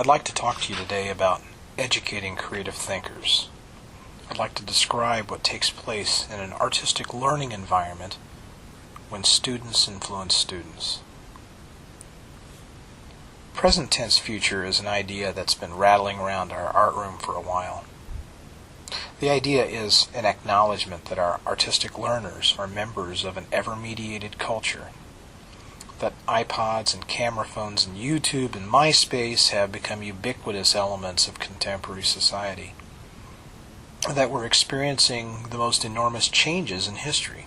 I'd like to talk to you today about educating creative thinkers. I'd like to describe what takes place in an artistic learning environment when students influence students. Present tense future is an idea that's been rattling around our art room for a while. The idea is an acknowledgement that our artistic learners are members of an ever-mediated culture, that iPods and camera phones and YouTube and MySpace have become ubiquitous elements of contemporary society, that we're experiencing the most enormous changes in history,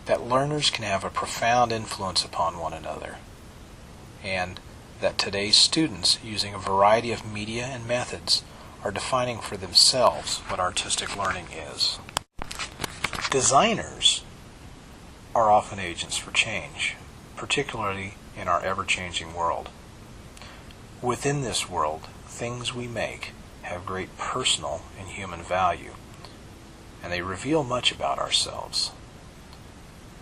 that learners can have a profound influence upon one another, and that today's students, using a variety of media and methods, are defining for themselves what artistic learning is. Designers are often agents for change, particularly in our ever-changing world. Within this world, things we make have great personal and human value, and they reveal much about ourselves.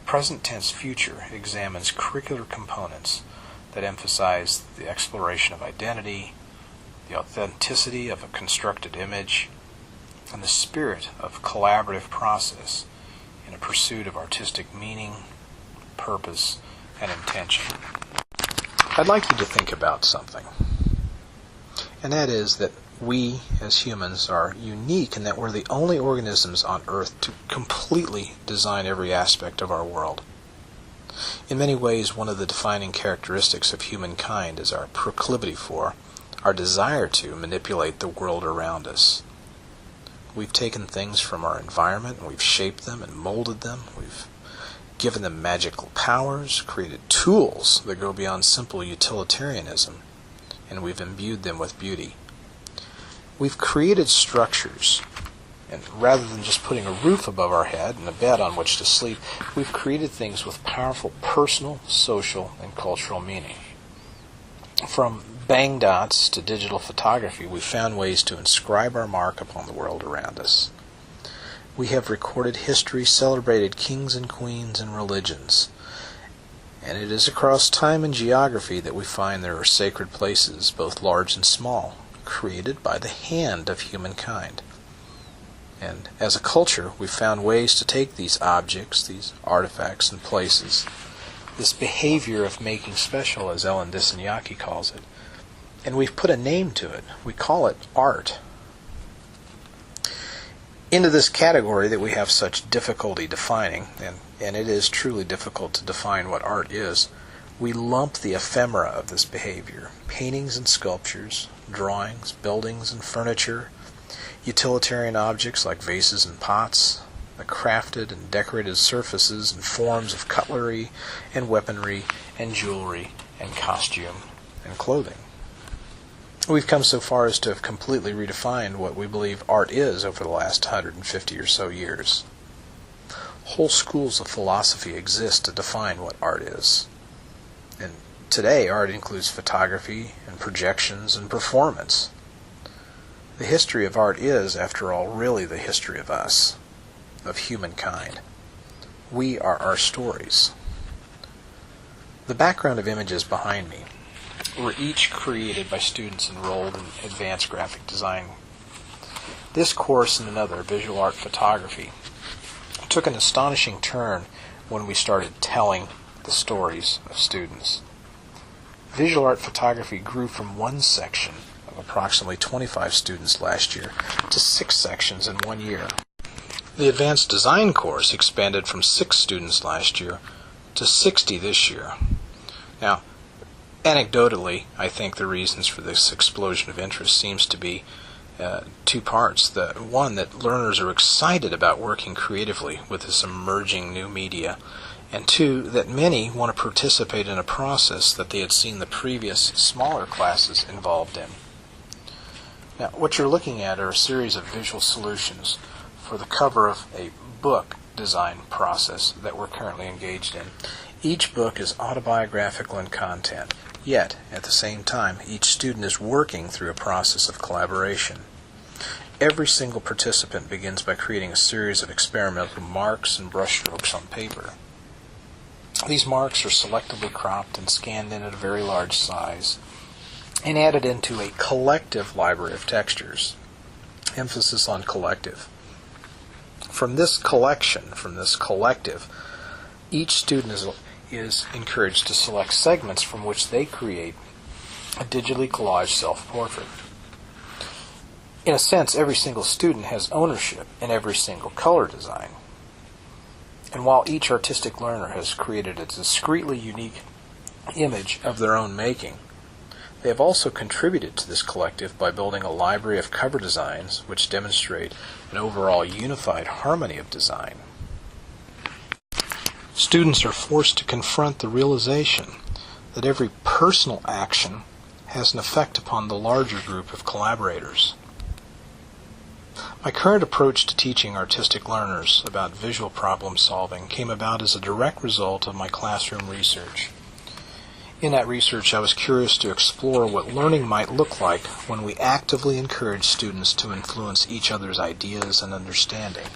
Present tense future examines curricular components that emphasize the exploration of identity, the authenticity of a constructed image, and the spirit of collaborative process in a pursuit of artistic meaning, purpose, and intention. I'd like you to think about something, and that is that we as humans are unique in that we're the only organisms on Earth to completely design every aspect of our world. In many ways, one of the defining characteristics of humankind is our proclivity for, our desire to manipulate the world around us. We've taken things from our environment and we've shaped them and molded them. We've given them magical powers, created tools that go beyond simple utilitarianism, and we've imbued them with beauty. We've created structures, and rather than just putting a roof above our head and a bed on which to sleep, we've created things with powerful personal, social, and cultural meaning. From bang dots to digital photography, we've found ways to inscribe our mark upon the world around us. We have recorded history, celebrated kings and queens and religions, and it is across time and geography that we find there are sacred places, both large and small, created by the hand of humankind. And as a culture, we've found ways to take these objects, these artifacts and places, this behavior of making special, as Ellen Dissanayake calls it, and we've put a name to it. We call it art. Into this category that we have such difficulty defining, and it is truly difficult to define what art is, we lump the ephemera of this behavior, paintings and sculptures, drawings, buildings and furniture, utilitarian objects like vases and pots, the crafted and decorated surfaces and forms of cutlery and weaponry and jewelry and costume and clothing. We've come so far as to have completely redefined what we believe art is over the last 150 or so years. Whole schools of philosophy exist to define what art is. And today, art includes photography and projections and performance. The history of art is, after all, really the history of us, of humankind. We are our stories. The background of images behind me were each created by students enrolled in advanced graphic design. This course and another, visual art photography, took an astonishing turn when we started telling the stories of students. Visual art photography grew from one section of approximately 25 students last year to 6 sections in 1 year. The advanced design course expanded from 6 students last year to 60 this year. Now, anecdotally, I think the reasons for this explosion of interest seems to be 2 parts. The one, that learners are excited about working creatively with this emerging new media, and 2, that many want to participate in a process that they had seen the previous smaller classes involved in. Now, what you're looking at are a series of visual solutions for the cover of a book design process that we're currently engaged in. Each book is autobiographical in content, yet, at the same time, each student is working through a process of collaboration. Every single participant begins by creating a series of experimental marks and brushstrokes on paper. These marks are selectively cropped and scanned in at a very large size, and added into a collective library of textures. Emphasis on collective. From this collective, each student is encouraged to select segments from which they create a digitally collaged self-portrait. In a sense, every single student has ownership in every single color design. And while each artistic learner has created a discreetly unique image of their own making, they have also contributed to this collective by building a library of cover designs which demonstrate an overall unified harmony of design. Students are forced to confront the realization that every personal action has an effect upon the larger group of collaborators. My current approach to teaching artistic learners about visual problem solving came about as a direct result of my classroom research. In that research, I was curious to explore what learning might look like when we actively encourage students to influence each other's ideas and understanding.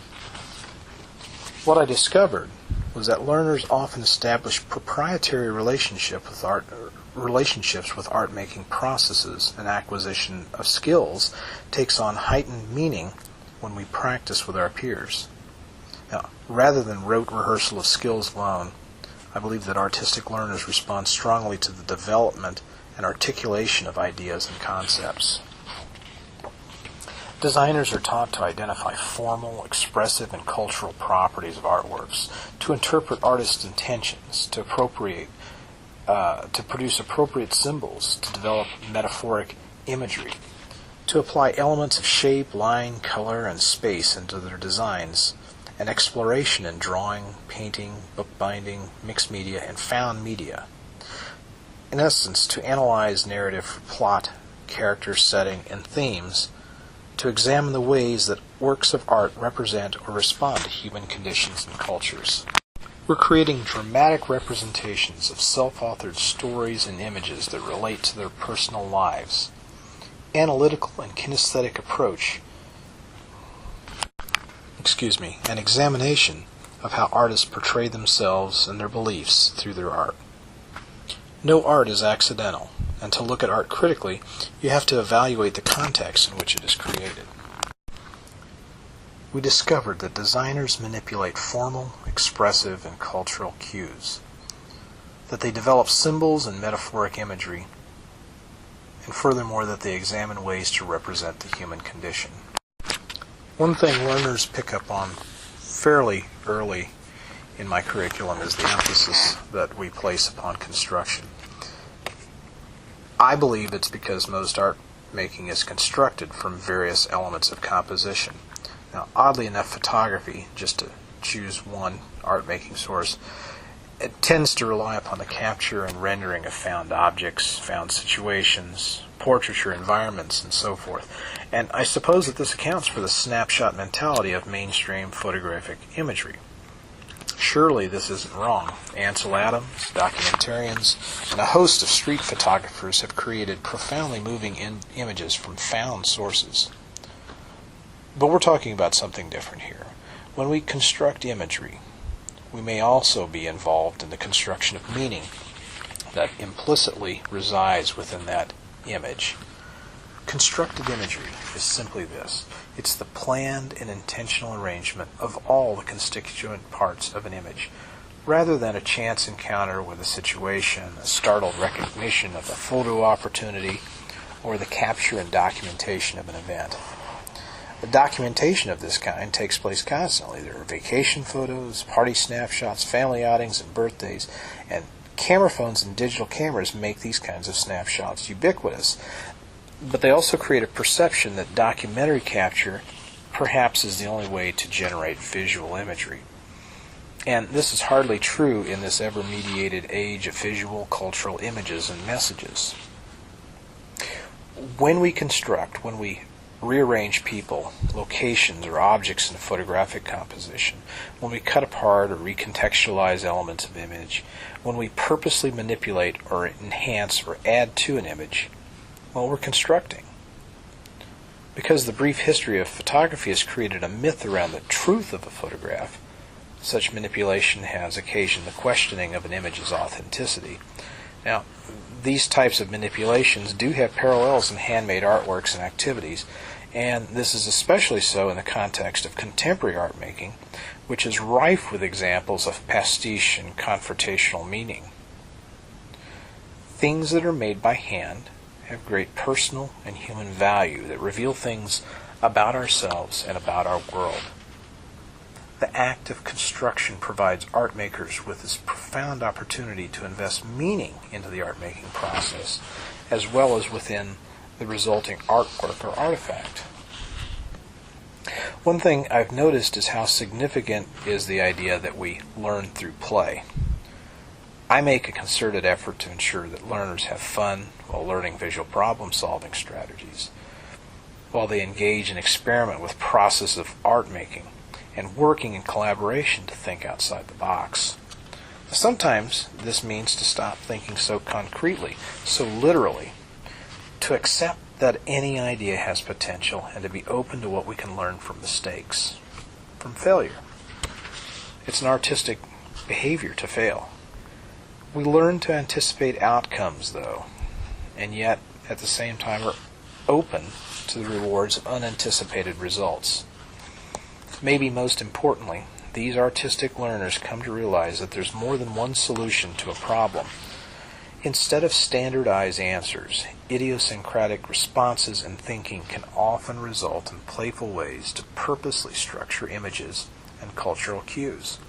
What I discovered was that learners often establish proprietary relationships with art-making processes, and acquisition of skills takes on heightened meaning when we practice with our peers. Now, rather than rote rehearsal of skills alone, I believe that artistic learners respond strongly to the development and articulation of ideas and concepts. Designers are taught to identify formal, expressive, and cultural properties of artworks, to interpret artists' intentions, to produce appropriate symbols, to develop metaphoric imagery, to apply elements of shape, line, color, and space into their designs, and exploration in drawing, painting, bookbinding, mixed media, and found media. In essence, to analyze narrative for plot, character, setting, and themes, to examine the ways that works of art represent or respond to human conditions and cultures. We're creating dramatic representations of self-authored stories and images that relate to their personal lives. Analytical and kinesthetic approach an examination of how artists portray themselves and their beliefs through their art. No art is accidental, and to look at art critically, you have to evaluate the context in which it is created. We discovered that designers manipulate formal, expressive, and cultural cues, that they develop symbols and metaphoric imagery, and furthermore that they examine ways to represent the human condition. One thing learners pick up on fairly early in my curriculum is the emphasis that we place upon construction. I believe it's because most art making is constructed from various elements of composition. Now, oddly enough, photography, just to choose one art making source, it tends to rely upon the capture and rendering of found objects, found situations, portraiture environments, and so forth. And I suppose that this accounts for the snapshot mentality of mainstream photographic imagery. Surely this isn't wrong. Ansel Adams, documentarians, and a host of street photographers have created profoundly moving images from found sources. But we're talking about something different here. When we construct imagery, we may also be involved in the construction of meaning that implicitly resides within that image. Constructed imagery is simply this. It's the planned and intentional arrangement of all the constituent parts of an image, rather than a chance encounter with a situation, a startled recognition of a photo opportunity, or the capture and documentation of an event. The documentation of this kind takes place constantly. There are vacation photos, party snapshots, family outings, and birthdays, and camera phones and digital cameras make these kinds of snapshots ubiquitous. But they also create a perception that documentary capture perhaps is the only way to generate visual imagery. And this is hardly true in this ever-mediated age of visual, cultural images and messages. When we construct, when we rearrange people, locations, or objects in a photographic composition, when we cut apart or recontextualize elements of image, when we purposely manipulate or enhance or add to an image, well, we're constructing. Because the brief history of photography has created a myth around the truth of a photograph, such manipulation has occasioned the questioning of an image's authenticity. Now, these types of manipulations do have parallels in handmade artworks and activities, and this is especially so in the context of contemporary art making, which is rife with examples of pastiche and confrontational meaning. Things that are made by hand have great personal and human value that reveal things about ourselves and about our world. The act of construction provides art makers with this profound opportunity to invest meaning into the art making process, as well as within the resulting artwork or artifact. One thing I've noticed is how significant is the idea that we learn through play. I make a concerted effort to ensure that learners have fun while learning visual problem-solving strategies, while they engage and experiment with process of art making, and working in collaboration to think outside the box. Sometimes this means to stop thinking so concretely, so literally, to accept that any idea has potential and to be open to what we can learn from mistakes, from failure. It's an artistic behavior to fail. We learn to anticipate outcomes, though, and yet at the same time are open to the rewards of unanticipated results. Maybe most importantly, these artistic learners come to realize that there's more than one solution to a problem. Instead of standardized answers, idiosyncratic responses and thinking can often result in playful ways to purposely structure images and cultural cues.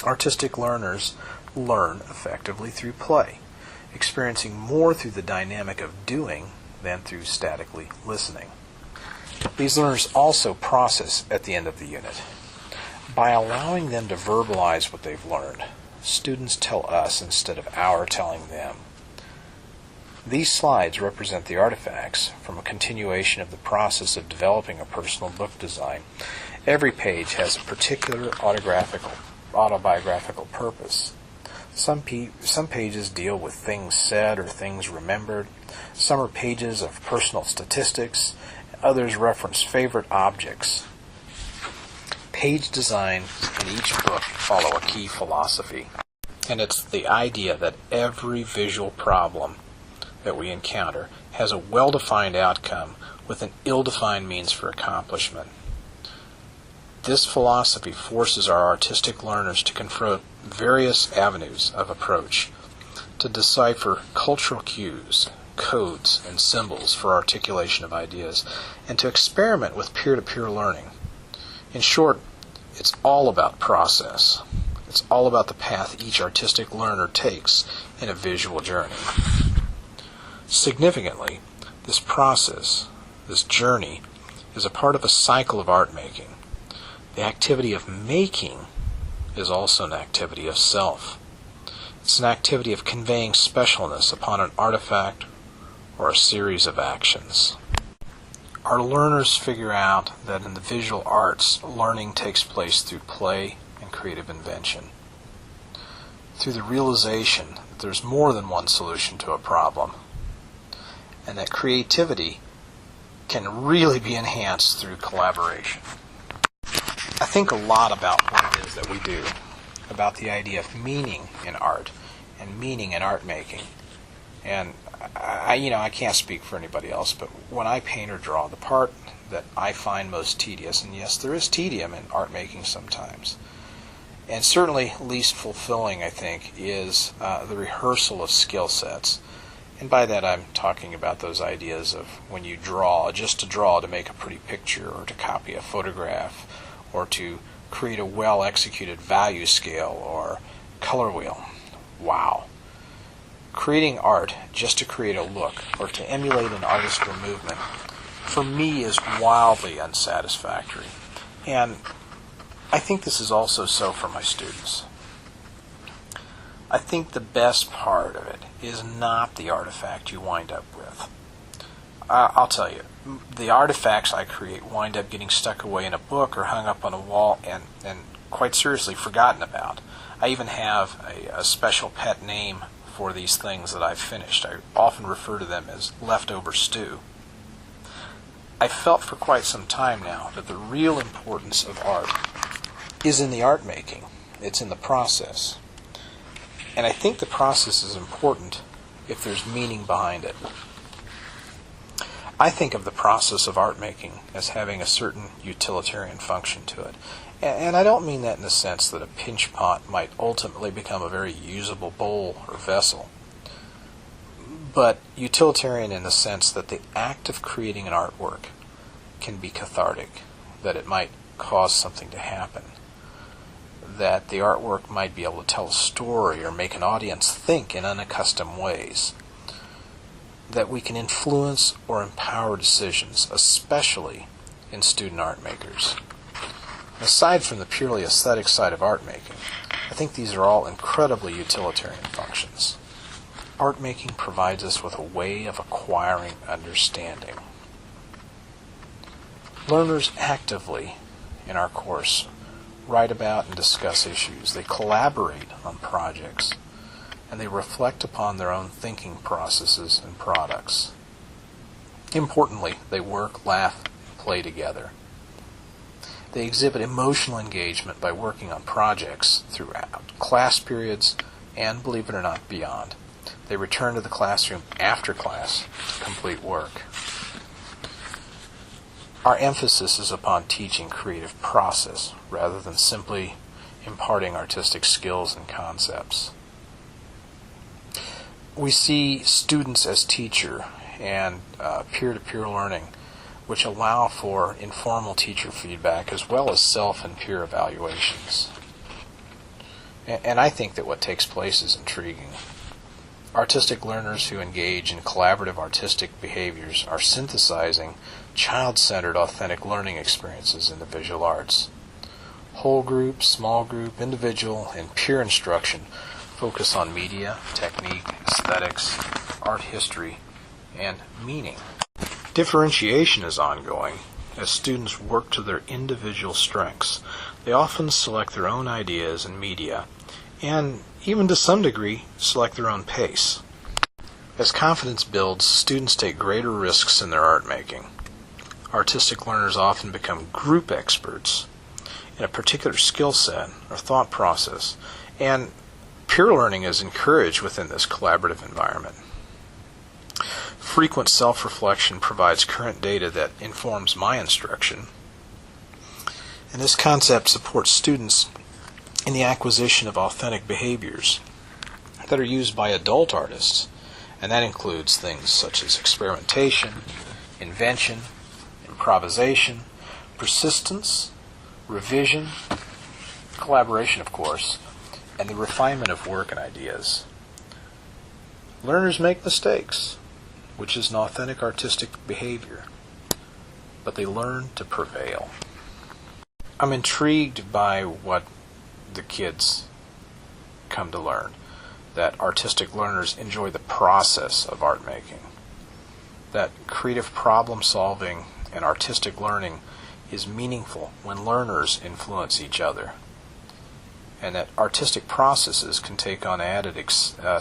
Artistic learners learn effectively through play, experiencing more through the dynamic of doing than through statically listening. These learners also process at the end of the unit. By allowing them to verbalize what they've learned, students tell us instead of our telling them. These slides represent the artifacts from a continuation of the process of developing a personal book design. Every page has a particular autobiographical purpose. Some pages deal with things said or things remembered. Some are pages of personal statistics. Others reference favorite objects. Page design in each book follow a key philosophy, and it's the idea that every visual problem that we encounter has a well-defined outcome with an ill-defined means for accomplishment. This philosophy forces our artistic learners to confront various avenues of approach, to decipher cultural cues, codes, and symbols for articulation of ideas, and to experiment with peer-to-peer learning. In short, it's all about process. It's all about the path each artistic learner takes in a visual journey. Significantly, this process, this journey, is a part of a cycle of art making. The activity of making is also an activity of self. It's an activity of conveying specialness upon an artifact or a series of actions. Our learners figure out that in the visual arts, learning takes place through play and creative invention, through the realization that there's more than one solution to a problem, and that creativity can really be enhanced through collaboration. I think a lot about what it is that we do, about the idea of meaning in art and meaning in art making. And I can't speak for anybody else, but when I paint or draw, the part that I find most tedious, and yes, there is tedium in art making sometimes, and certainly least fulfilling, I think, is the rehearsal of skill sets. And by that I'm talking about those ideas of when you draw, just to draw to make a pretty picture, or to copy a photograph, or to create a well-executed value scale or color wheel. Wow. Creating art just to create a look or to emulate an artist or movement, for me, is wildly unsatisfactory. And I think this is also so for my students. I think the best part of it is not the artifact you wind up with. I'll tell you, the artifacts I create wind up getting stuck away in a book or hung up on a wall and quite seriously forgotten about. I even have a special pet name for these things that I've finished. I often refer to them as leftover stew. I've felt for quite some time now that the real importance of art is in the art making. It's in the process. And I think the process is important if there's meaning behind it. I think of the process of art making as having a certain utilitarian function to it. And I don't mean that in the sense that a pinch pot might ultimately become a very usable bowl or vessel, but utilitarian in the sense that the act of creating an artwork can be cathartic, that it might cause something to happen, that the artwork might be able to tell a story or make an audience think in unaccustomed ways, that we can influence or empower decisions, especially in student art makers. Aside from the purely aesthetic side of art making, I think these are all incredibly utilitarian functions. Art making provides us with a way of acquiring understanding. Learners actively in our course write about and discuss issues. They collaborate on projects, and they reflect upon their own thinking processes and products. Importantly, they work, laugh, and play together. They exhibit emotional engagement by working on projects throughout class periods and, believe it or not, beyond. They return to the classroom after class to complete work. Our emphasis is upon teaching creative process rather than simply imparting artistic skills and concepts. We see students as teacher and peer-to-peer learning, which allow for informal teacher feedback as well as self and peer evaluations. And I think that what takes place is intriguing. Artistic learners who engage in collaborative artistic behaviors are synthesizing child-centered authentic learning experiences in the visual arts. Whole group, small group, individual, and peer instruction focus on media, technique, aesthetics, art history, and meaning. Differentiation is ongoing as students work to their individual strengths. They often select their own ideas and media, and even to some degree, select their own pace. As confidence builds, students take greater risks in their art making. Artistic learners often become group experts in a particular skill set or thought process, and peer learning is encouraged within this collaborative environment. Frequent self-reflection provides current data that informs my instruction, and this concept supports students in the acquisition of authentic behaviors that are used by adult artists, and that includes things such as experimentation, invention, improvisation, persistence, revision, collaboration, of course, and the refinement of work and ideas. Learners make mistakes, which is an authentic artistic behavior, but they learn to prevail. I'm intrigued by what the kids come to learn, that artistic learners enjoy the process of art making, that creative problem solving and artistic learning is meaningful when learners influence each other, and that artistic processes can take on added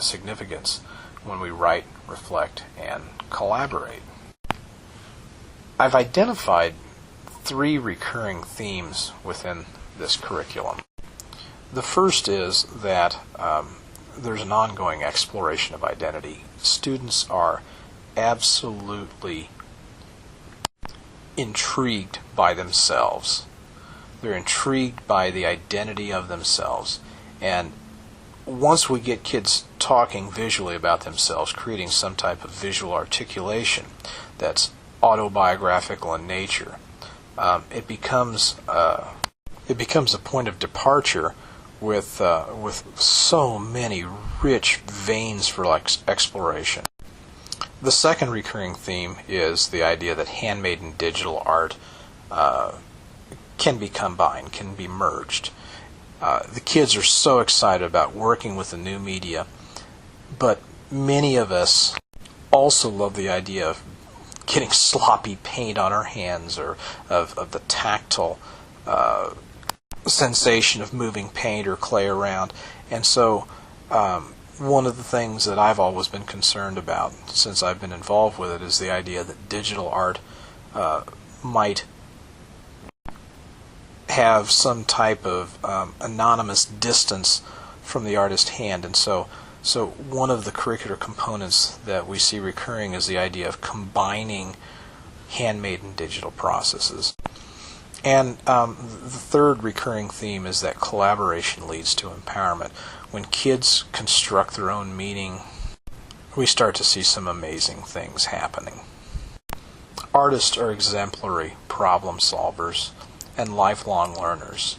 significance when we write, reflect, and collaborate. I've identified 3 recurring themes within this curriculum. The first is that there's an ongoing exploration of identity. Students are absolutely intrigued by themselves. They're intrigued by the identity of themselves. And once we get kids talking visually about themselves, creating some type of visual articulation that's autobiographical in nature, it becomes a point of departure with so many rich veins for exploration. The second recurring theme is the idea that handmade and digital art can be combined, can be merged. The kids are so excited about working with the new media, but many of us also love the idea of getting sloppy paint on our hands, or of the tactile sensation of moving paint or clay around. And so one of the things that I've always been concerned about since I've been involved with it is the idea that digital art might have some type of anonymous distance from the artist's hand, and so So one of the curricular components that we see recurring is the idea of combining handmade and digital processes. And the third recurring theme is that collaboration leads to empowerment. When kids construct their own meaning, we start to see some amazing things happening. Artists are exemplary problem solvers and lifelong learners,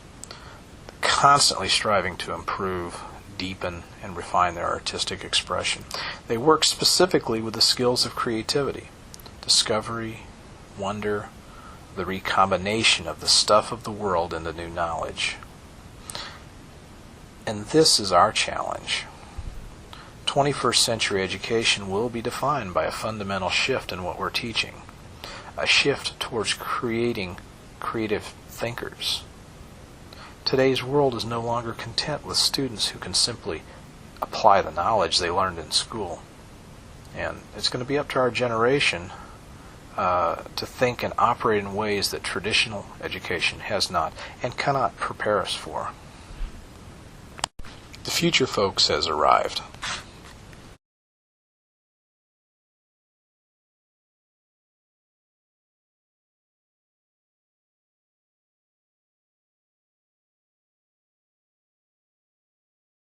constantly striving to improve, deepen, and refine their artistic expression. They work specifically with the skills of creativity, discovery, wonder, the recombination of the stuff of the world into new knowledge. And this is our challenge. 21st century education will be defined by a fundamental shift in what we're teaching, a shift towards creating creative thinkers. Today's world is no longer content with students who can simply apply the knowledge they learned in school. And it's going to be up to our generation to think and operate in ways that traditional education has not and cannot prepare us for. The future, folks, has arrived.